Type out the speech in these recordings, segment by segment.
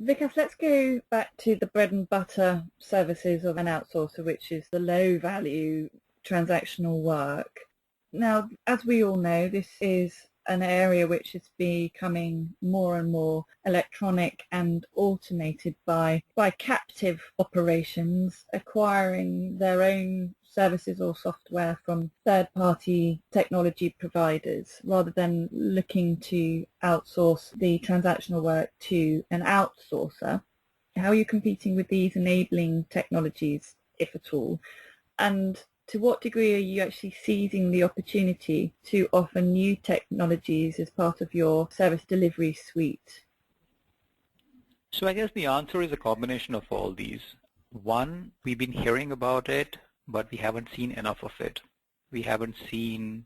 Vikas, let's go back to the bread and butter services of an outsourcer, which is the low value transactional work. Now, as we all know, this is an area which is becoming more and more electronic and automated by captive operations acquiring their own services or software from third-party technology providers rather than looking to outsource the transactional work to an outsourcer. How are you competing with these enabling technologies, if at all? And to what degree are you actually seizing the opportunity to offer new technologies as part of your service delivery suite? So I guess the answer is a combination of all these. One, we've been hearing about it, but we haven't seen enough of it. We haven't seen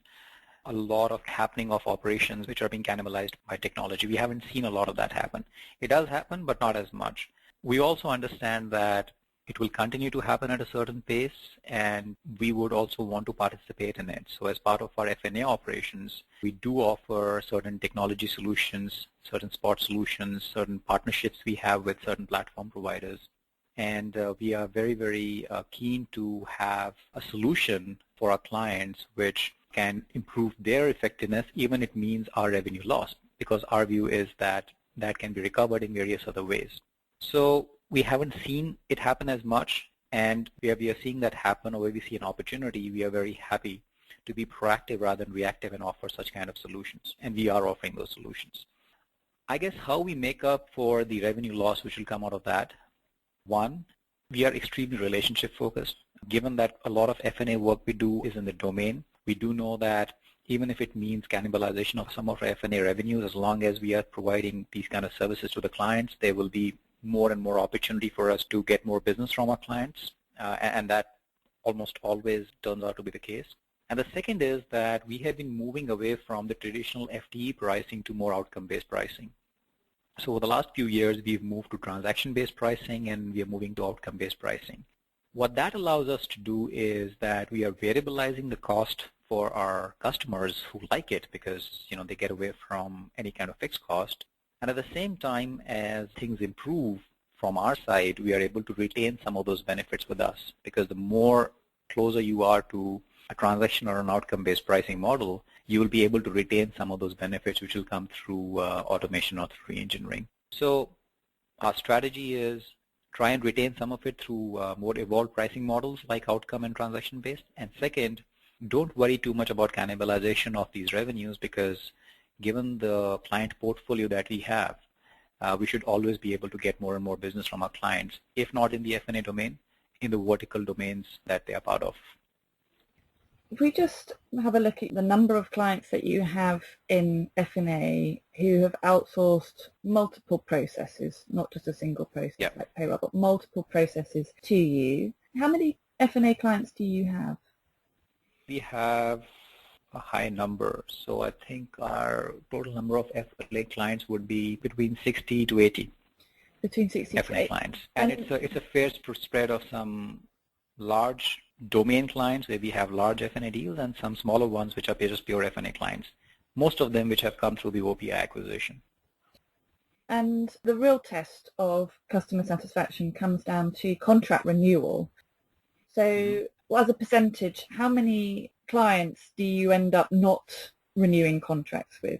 a lot of happening of operations which are being cannibalized by technology. We haven't seen a lot of that happen. It does happen, but not as much. We also understand that it will continue to happen at a certain pace, and we would also want to participate in it. So as part of our F&A operations, we do offer certain technology solutions, certain spot solutions, certain partnerships we have with certain platform providers. And we are very, very keen to have a solution for our clients which can improve their effectiveness, even if it means our revenue loss, because our view is that that can be recovered in various other ways. So we haven't seen it happen as much, and where we are seeing that happen or where we see an opportunity, we are very happy to be proactive rather than reactive and offer such kind of solutions, and we are offering those solutions. I guess how we make up for the revenue loss which will come out of that. One, we are extremely relationship focused. Given that a lot of F&A work we do is in the domain, we do know that even if it means cannibalization of some of our F&A revenues, as long as we are providing these kind of services to the clients, there will be more and more opportunity for us to get more business from our clients, and that almost always turns out to be the case. And the second is that we have been moving away from the traditional FTE pricing to more outcome-based pricing. So over the last few years, we've moved to transaction-based pricing, and we are moving to outcome-based pricing. What that allows us to do is that we are variabilizing the cost for our customers who like it because they get away from any kind of fixed cost. And at the same time, as things improve from our side, we are able to retain some of those benefits with us, because the more closer you are to a transaction or an outcome-based pricing model, you will be able to retain some of those benefits which will come through automation or through engineering. So our strategy is try and retain some of it through more evolved pricing models like outcome and transaction-based. And second, don't worry too much about cannibalization of these revenues, because given the client portfolio that we have, we should always be able to get more and more business from our clients, if not in the F&A domain, in the vertical domains that they are part of. If we just have a look at the number of clients that you have in F&A who have outsourced multiple processes, not just a single process like payroll, but multiple processes to you, how many F&A clients do you have? We have a high number. So I think our total number of F&A clients would be between 60 to 80. Between 60 to 80 clients. And it's a fair spread of some large domain clients where we have large F&A deals and some smaller ones which are just pure F&A clients, most of them which have come through the OPI acquisition. And the real test of customer satisfaction comes down to contract renewal. So as a percentage, how many clients do you end up not renewing contracts with?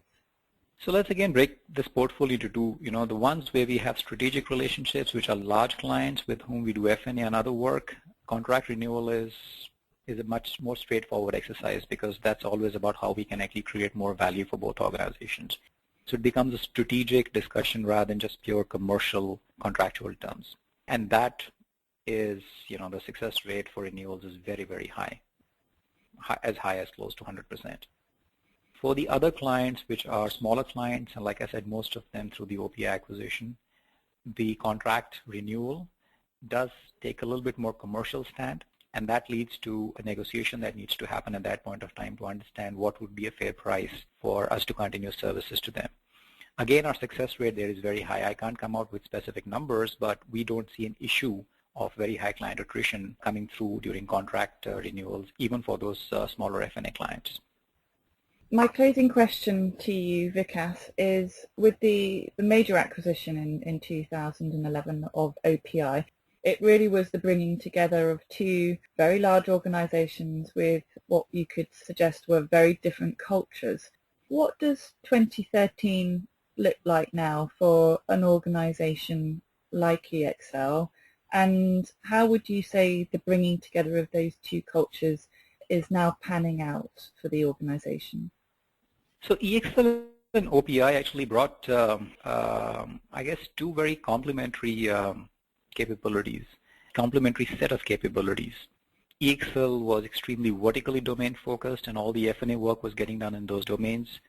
So let's again break this portfolio to two. The ones where we have strategic relationships, which are large clients with whom we do F&A and other work, contract renewal is a much more straightforward exercise, because that's always about how we can actually create more value for both organizations. So it becomes a strategic discussion rather than just pure commercial contractual terms. And that is, the success rate for renewals is very, very high, as high as close to 100%. For the other clients, which are smaller clients, and like I said, most of them through the OPI acquisition, the contract renewal does take a little bit more commercial stand, and that leads to a negotiation that needs to happen at that point of time to understand what would be a fair price for us to continue services to them. Again, our success rate there is very high. I can't come out with specific numbers, but we don't see an issue of very high client attrition coming through during contract renewals, even for those smaller F&A clients. My closing question to you, Vikas, is with the major acquisition in 2011 of OPI, it really was the bringing together of two very large organizations with what you could suggest were very different cultures. What does 2013 look like now for an organization like EXL, and how would you say the bringing together of those two cultures is now panning out for the organization? So EXL and OPI actually brought, I guess, two very complementary capabilities, complementary set of capabilities. EXL was extremely vertically domain focused, and all the F&A work was getting done in those domains.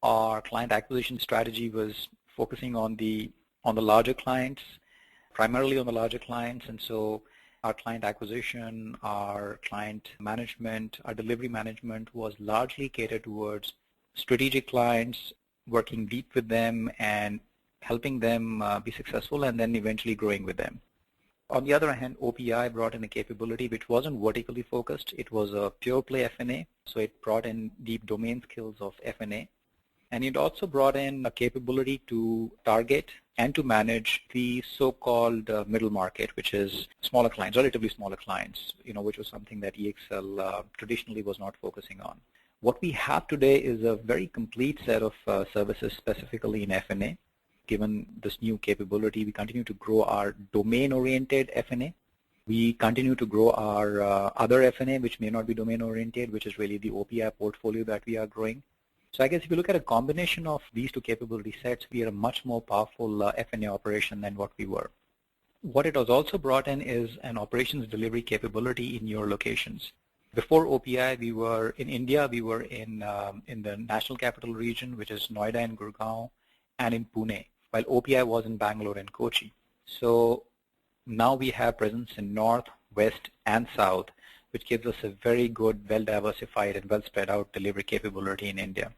Our client acquisition strategy was focusing on the larger clients, primarily on the larger clients, and so our client acquisition, our client management, our delivery management was largely catered towards strategic clients, working deep with them and helping them be successful and then eventually growing with them. On the other hand, OPI brought in a capability which wasn't vertically focused. It was a pure play F&A, so it brought in deep domain skills of F&A. And it also brought in a capability to target and to manage the so-called middle market, which is smaller clients, relatively smaller clients, which was something that EXL traditionally was not focusing on. What we have today is a very complete set of services specifically in F&A. Given this new capability, we continue to grow our domain-oriented F&A. We continue to grow our other F&A, which may not be domain-oriented, which is really the OPI portfolio that we are growing. So I guess if you look at a combination of these two capability sets, we are a much more powerful F&A operation than what we were. What it has also brought in is an operations delivery capability in your locations. Before OPI, we were in India, we were in the National Capital Region, which is Noida and Gurgaon, and in Pune, while OPI was in Bangalore and Kochi. So now we have presence in North, West, and South, which gives us a very good, well-diversified and well-spread out delivery capability in India.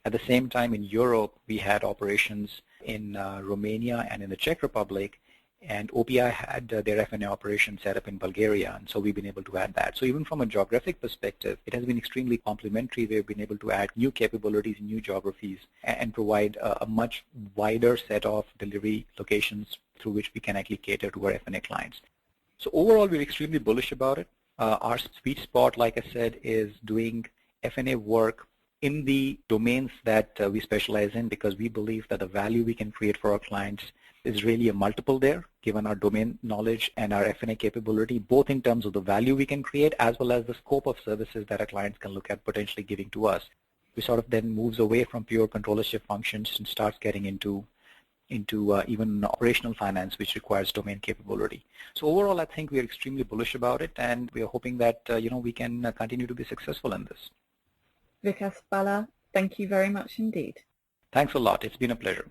At the same time, in Europe, we had operations in Romania and in the Czech Republic, and OPI had their F&A operation set up in Bulgaria, and so we've been able to add that. So even from a geographic perspective, it has been extremely complementary. We've been able to add new capabilities in new geographies and provide a much wider set of delivery locations through which we can actually cater to our F&A clients. So overall, we're extremely bullish about it. Our sweet spot, like I said, is doing F&A work in the domains that we specialize in, because we believe that the value we can create for our clients is really a multiple there, given our domain knowledge and our F&A capability, both in terms of the value we can create as well as the scope of services that our clients can look at potentially giving to us. We sort of then moves away from pure controllership functions and starts getting into even operational finance, which requires domain capability. So overall, I think we are extremely bullish about it, and we are hoping that we can continue to be successful in this. Vikas Bhalla, thank you very much indeed. Thanks a lot. It's been a pleasure.